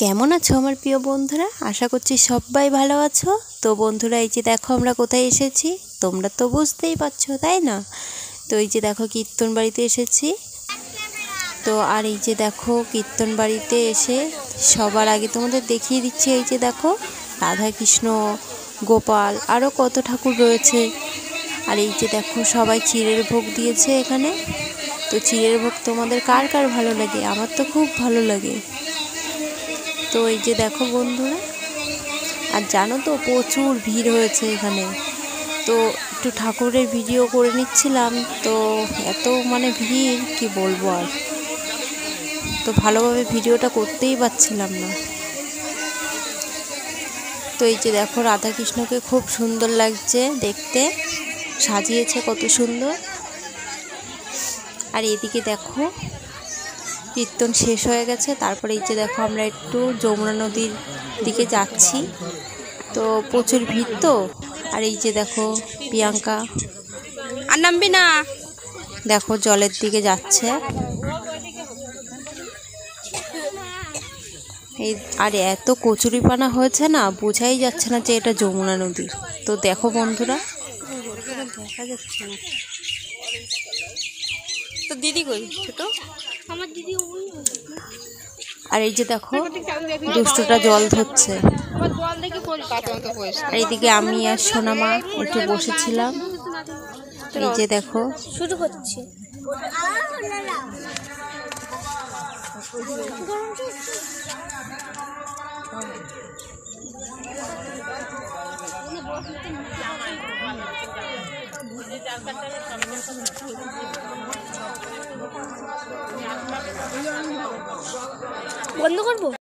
কেমন আছো আমার প্রিয় বন্ধুরা? আশা করছি সবাই ভালো আছো। তো বন্ধুরা, এই যে দেখো আমরা কোথায় এসেছি, তোমরা তো বুঝতেই পারছো তাই না? তো এই যে দেখো কীর্তন বাড়িতে এসেছি। তো আর এই যে দেখো কীর্তন বাড়িতে এসে সবার আগে তোমাদের দেখিয়ে দিচ্ছি, এই যে দেখো রাধা কৃষ্ণ, গোপাল, আরও কত ঠাকুর রয়েছে। আর এই যে দেখো সবাই চিড়ের ভোগ দিয়েছে এখানে। তো চিড়ের ভোগ তোমাদের কার কার ভালো লাগে? আমার তো খুব ভালো লাগে। তো এই যে দেখো বন্ধুরা, আর জানো তো প্রচুর ভিড় হয়েছে এখানে। তো একটু ঠাকুরের ভিডিও করে নিচ্ছিলাম, তো এত ভিড় কি বলবো আর। তো ভালোভাবে ভিডিওটা করতেই পারছিলাম না। তো এই যে দেখো রাধাকৃষ্ণকে খুব সুন্দর লাগছে দেখতে, সাজিয়েছে কত সুন্দর। আর এদিকে দেখো কীর্তন শেষ হয়ে গেছে, তারপরে এই যে দেখো আমরা একটু যমুনা নদীর দিকে যাচ্ছি। তো প্রচুর ভিড় তো। আর এই যে দেখো প্রিয়াঙ্কা আর নামবি না, দেখো জলের দিকে যাচ্ছে। এই আর এত কচুরিপানা হয়েছে না, বোঝাই যাচ্ছে না যে এটা যমুনা নদী। তো দেখো বন্ধুরা, দেখা যাচ্ছে না। তো দিদি কই ছোট? আমার দিদি। আর এই যে দেখো দুষ্টুটা জল ধরছে। আর এইদিকে আমি আর সোনামা একটু বসেছিলাম। এই যে দেখো শুরু হচ্ছে। বন্ধ করবো।